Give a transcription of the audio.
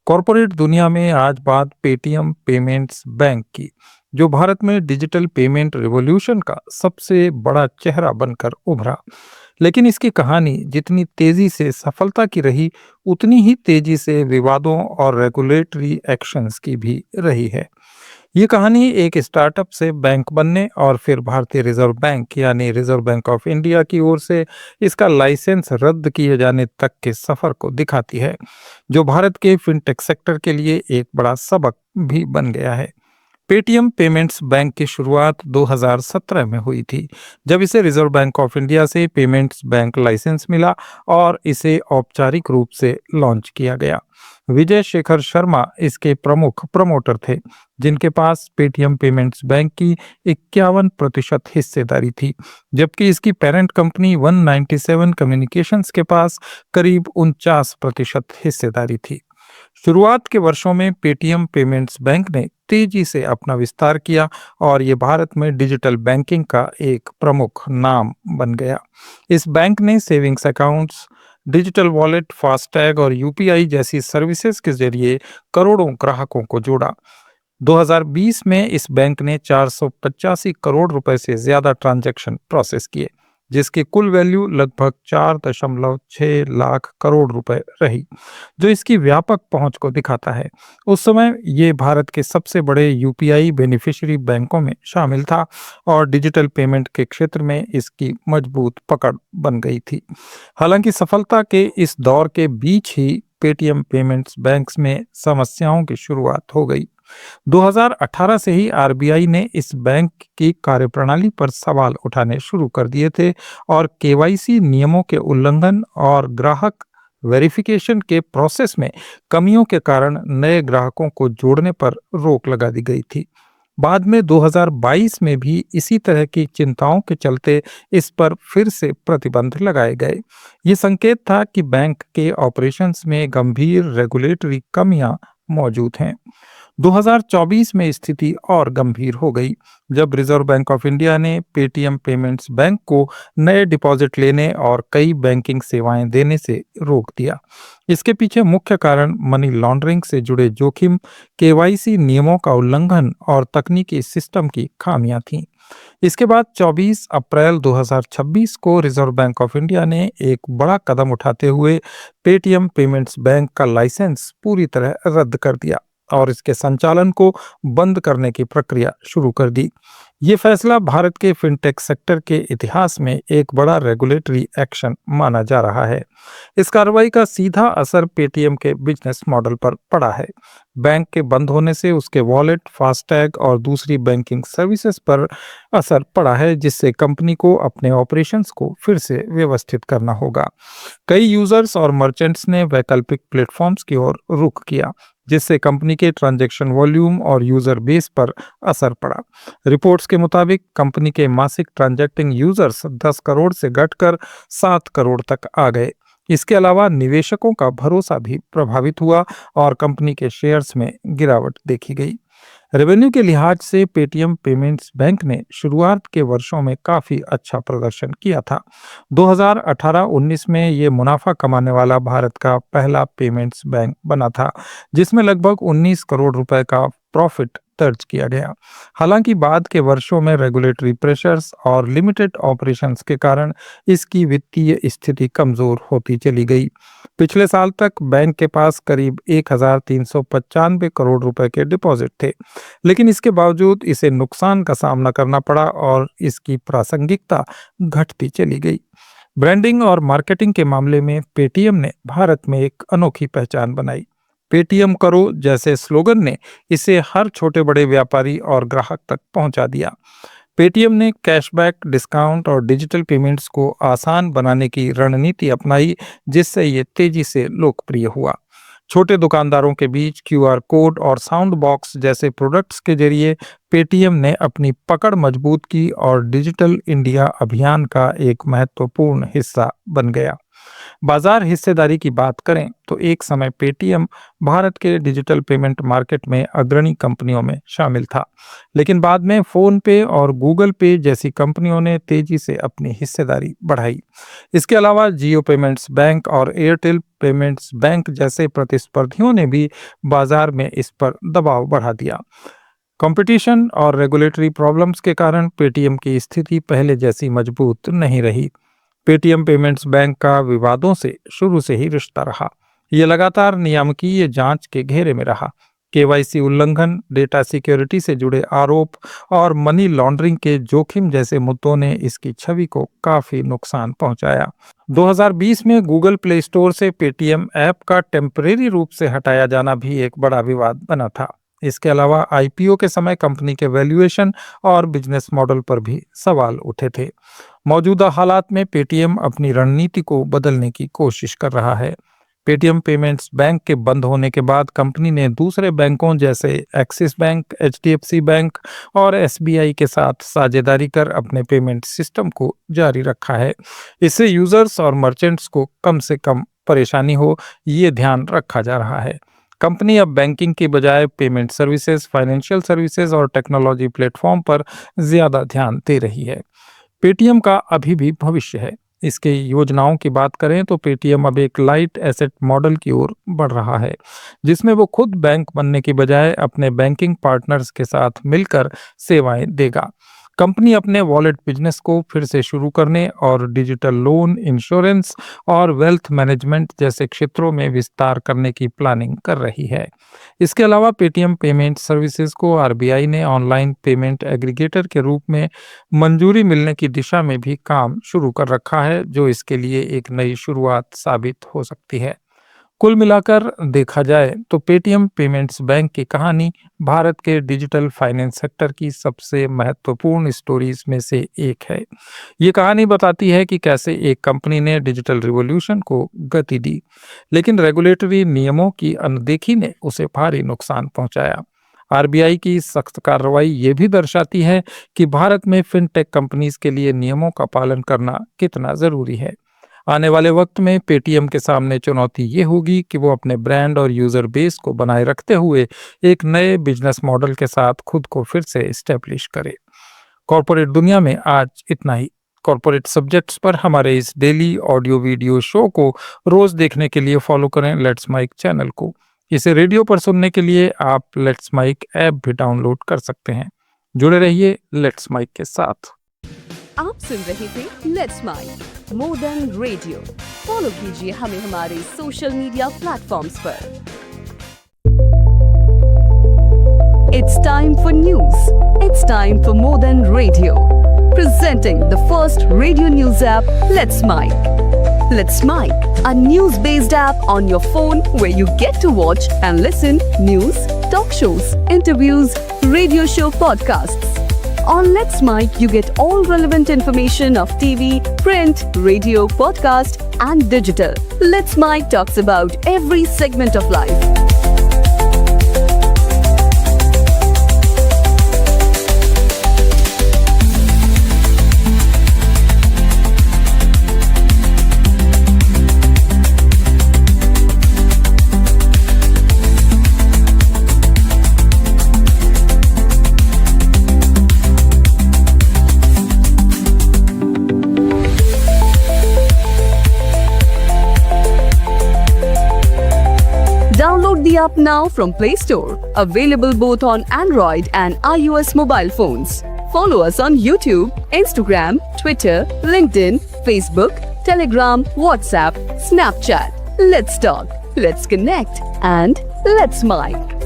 Corporate दुनिया में आज बात पेटीएम पेमेंट्स बैंक की, जो भारत में डिजिटल पेमेंट रिवॉल्यूशन का सबसे बड़ा चेहरा बनकर उभरा। लेकिन इसकी कहानी जितनी तेजी से सफलता की रही, उतनी ही तेजी से विवादों और रेगुलेटरी एक्शंस की भी रही है। ये कहानी एक स्टार्टअप से बैंक बनने और फिर भारतीय रिजर्व बैंक यानी रिजर्व बैंक ऑफ इंडिया की ओर से इसका लाइसेंस रद्द किए जाने तक के सफर को दिखाती है, जो भारत के फिनटेक सेक्टर के लिए एक बड़ा सबक भी बन गया है। पेटीएम पेमेंट्स बैंक की शुरुआत 2017 में हुई थी, जब इसे रिजर्व बैंक ऑफ इंडिया से पेमेंट्स बैंक लाइसेंस मिला और इसे औपचारिक रूप से लॉन्च किया गया। विजय शेखर शर्मा इसके प्रमुख प्रमोटर थे, जिनके पास पेटीएम पेमेंट्स बैंक की 51% हिस्सेदारी थी, जबकि इसकी पेरेंट कंपनी 197 कम्युनिकेशंस के पास करीब 49% हिस्सेदारी थी। शुरुआत के वर्षों में पेटीएम पेमेंट्स बैंक ने तेजी से अपना विस्तार किया और ये भारत में डिजिटल बैंकिंग का एक प्रमुख नाम बन गया। इस बैंक ने savings accounts, digital wallet, FASTag और यूपीआई जैसी सर्विसेज के जरिए करोड़ों ग्राहकों को जोड़ा। 2020 में इस बैंक ने 485 करोड़ रुपए से ज्यादा ट्रांजैक्शन प्रोसेस किए, जिसकी कुल वैल्यू लगभग 4.6 लाख करोड़ रुपए रही, जो इसकी व्यापक पहुंच को दिखाता है। उस समय ये भारत के सबसे बड़े यूपीआई बेनिफिशियरी बैंकों में शामिल था और डिजिटल पेमेंट के क्षेत्र में इसकी मजबूत पकड़ बन गई थी। हालांकि सफलता के इस दौर के बीच ही पेटीएम पेमेंट्स बैंक्स में समस्याओं की शुरुआत हो गई। 2018 से ही आरबीआई ने इस बैंक की कार्यप्रणाली पर सवाल उठाने शुरू कर दिए थे और केवाईसी नियमों के उल्लंघन और ग्राहक वेरिफिकेशन के प्रोसेस में कमियों के कारण नए ग्राहकों को जोड़ने पर रोक लगा दी गई थी। बाद में 2022 में भी इसी तरह की चिंताओं के चलते इस पर फिर से प्रतिबंध लगाए गए। ये संकेत था कि बैंक के ऑपरेशंस में गंभीर रेगुलेटरी कमियां मौजूद हैं। 2024 में स्थिति और गंभीर हो गई, जब रिजर्व बैंक ऑफ इंडिया ने पेटीएम पेमेंट्स बैंक को नए डिपॉजिट लेने और कई बैंकिंग सेवाएं देने से रोक दिया। इसके पीछे मुख्य कारण मनी लॉन्ड्रिंग से जुड़े जोखिम, केवाईसी नियमों का उल्लंघन और तकनीकी सिस्टम की खामियां थीं। इसके बाद 24 अप्रैल 2026 को रिजर्व बैंक ऑफ इंडिया ने एक बड़ा कदम उठाते हुए पेटीएम पेमेंट्स बैंक का लाइसेंस पूरी तरह रद्द कर दिया और इसके संचालन को बंद करने की प्रक्रिया शुरू कर दी। ये फैसला भारत के फिनटेक सेक्टर के इतिहास में एक बड़ा रेगुलेटरी एक्शन माना जा रहा है। इस कार्रवाई का सीधा असर पेटीएम के बिजनेस मॉडल पर पड़ा है। बैंक के बंद होने से उसके वॉलेट, फास्टैग और दूसरी बैंकिंग सर्विसेज पर असर पड़ा है, जिससे कंपनी को अपने ऑपरेशंस को फिर से व्यवस्थित करना होगा। कई यूजर्स और मर्चेंट्स ने वैकल्पिक प्लेटफॉर्म्स की ओर रुख किया, जिससे कंपनी के ट्रांजैक्शन वॉल्यूम और यूजर बेस पर असर पड़ा। रिपोर्ट्स के मुताबिक कंपनी के मासिक ट्रांजैक्टिंग यूजर्स 10 करोड़ से घटकर 7 करोड़ तक आ गए। इसके अलावा निवेशकों का भरोसा भी प्रभावित हुआ और कंपनी के शेयर्स में गिरावट देखी गई। रेवेन्यू के लिहाज से पेटीएम पेमेंट्स बैंक ने शुरुआत के वर्षों में काफी अच्छा प्रदर्शन किया था। 2018-19 में ये मुनाफा कमाने वाला भारत का पहला पेमेंट्स बैंक बना था, जिसमें लगभग 19 करोड़ रुपए का प्रॉफिट दर्ज किया गया। हालांकि बाद के वर्षों में रेगुलेटरी प्रेशर्स और लिमिटेड ऑपरेशंस के कारण इसकी वित्तीय स्थिति कमजोर होती चली गई। पिछले साल तक बैंक के पास करीब 1395 करोड़ रुपए के डिपॉजिट थे, लेकिन इसके बावजूद इसे नुकसान का सामना करना पड़ा और इसकी प्रासंगिकता घटती चली गई। ब्रांडिंग और मार्केटिंग के मामले में पेटीएम ने भारत में एक अनोखी पहचान बनाई। पेटीएम करो जैसे स्लोगन ने इसे हर छोटे बड़े व्यापारी और ग्राहक तक पहुंचा दिया। पेटीएम ने कैशबैक, डिस्काउंट और डिजिटल पेमेंट्स को आसान बनाने की रणनीति अपनाई, जिससे ये तेजी से लोकप्रिय हुआ। छोटे दुकानदारों के बीच क्यूआर कोड और साउंड बॉक्स जैसे प्रोडक्ट्स के जरिए पेटीएम ने अपनी पकड़ मजबूत की और डिजिटल इंडिया अभियान का एक महत्वपूर्ण हिस्सा बन गया। बाजार हिस्सेदारी की बात करें तो एक समय पेटीएम भारत के डिजिटल पेमेंट मार्केट में अग्रणी कंपनियों में शामिल था, लेकिन बाद में फोन पे और गूगल पे जैसी कंपनियों ने तेजी से अपनी हिस्सेदारी बढ़ाई। इसके अलावा जियो पेमेंट्स बैंक और एयरटेल पेमेंट्स बैंक जैसे प्रतिस्पर्धियों ने भी बाजार में इस पर दबाव बढ़ा दिया। कंपटीशन और रेगुलेटरी प्रॉब्लम्स के कारण पेटीएम की स्थिति पहले जैसी मजबूत नहीं रही। पेटीएम पेमेंट्स बैंक का विवादों से शुरू से ही रिश्ता रहा। ये लगातार नियामकीय जांच के घेरे में रहा। केवाईसी उल्लंघन, डेटा सिक्योरिटी से जुड़े आरोप और मनी लॉन्ड्रिंग के जोखिम जैसे मुद्दों ने इसकी छवि को काफी नुकसान पहुंचाया। 2020 में गूगल प्ले स्टोर से पेटीएम ऐप का टेम्परेरी रूप से हटाया जाना भी एक बड़ा विवाद बना था। इसके अलावा आईपीओ के समय कंपनी के वैल्यूएशन और बिजनेस मॉडल पर भी सवाल उठे थे। मौजूदा हालात में पेटीएम अपनी रणनीति को बदलने की कोशिश कर रहा है। पेटीएम पेमेंट्स बैंक के बंद होने के बाद कंपनी ने दूसरे बैंकों जैसे एक्सिस बैंक, एचडीएफसी बैंक और एसबीआई के साथ साझेदारी कर अपने पेमेंट सिस्टम को जारी रखा है। इससे यूजर्स और मर्चेंट्स को कम से कम परेशानी हो, ये ध्यान रखा जा रहा है। कंपनी अब बैंकिंग की बजाय पेमेंट सर्विसेज, फाइनेंशियल सर्विसेज और टेक्नोलॉजी प्लेटफॉर्म पर ज्यादा ध्यान दे रही है। पेटीएम का अभी भी भविष्य है। इसके योजनाओं की बात करें तो पेटीएम अब एक लाइट एसेट मॉडल की ओर बढ़ रहा है, जिसमें वो खुद बैंक बनने की बजाय अपने बैंकिंग पार्टनर्स के साथ मिलकर सेवाएं देगा। कंपनी अपने वॉलेट बिजनेस को फिर से शुरू करने और डिजिटल लोन, इंश्योरेंस और वेल्थ मैनेजमेंट जैसे क्षेत्रों में विस्तार करने की प्लानिंग कर रही है। इसके अलावा पेटीएम पेमेंट सर्विसेज को आरबीआई ने ऑनलाइन पेमेंट एग्रीगेटर के रूप में मंजूरी मिलने की दिशा में भी काम शुरू कर रखा है, जो इसके लिए एक नई शुरुआत साबित हो सकती है। कुल मिलाकर देखा जाए तो पेटीएम पेमेंट्स बैंक की कहानी भारत के डिजिटल फाइनेंस सेक्टर की सबसे महत्वपूर्ण स्टोरीज में से एक है। ये कहानी बताती है कि कैसे एक कंपनी ने डिजिटल रिवॉल्यूशन को गति दी, लेकिन रेगुलेटरी नियमों की अनदेखी ने उसे भारी नुकसान पहुंचाया। आरबीआई की सख्त कार्रवाई ये भी दर्शाती है कि भारत में फिनटेक कंपनीज के लिए नियमों का पालन करना कितना जरूरी है। आने वाले वक्त में पेटीएम के सामने चुनौती ये होगी कि वो अपने ब्रांड और यूजर बेस को बनाए रखते हुए एक नए बिजनेस मॉडल के साथ खुद को फिर से एस्टेब्लिश करे। कॉर्पोरेट दुनिया में आज इतना ही। कॉर्पोरेट सब्जेक्ट्स पर हमारे इस डेली ऑडियो वीडियो शो को रोज देखने के लिए फॉलो करें लेट्स माइक चैनल को। इसे रेडियो पर सुनने के लिए आप लेट्स माइक ऐप भी डाउनलोड कर सकते हैं। जुड़े रहिए लेट्स माइक के साथ। आप सुन रहे थे let's mike more than radio. Follow कीजिए हमें हमारे सोशल मीडिया प्लेटफॉर्म्स पर। It's time for news. It's time for more than radio. Presenting the first radio news app, Let's Mic. Let's Mic, a news-based app on your phone where you get to watch and listen news, talk shows, interviews, radio show podcasts. On Let's Mic, you get all relevant information of TV, print, radio, podcast, and digital. Let's Mic talks about every segment of life. Download the app now from Play Store. Available both on Android and iOS mobile phones. Follow us on YouTube, Instagram, Twitter, LinkedIn, Facebook, Telegram, WhatsApp, Snapchat. Let's talk, let's connect, and let's mic.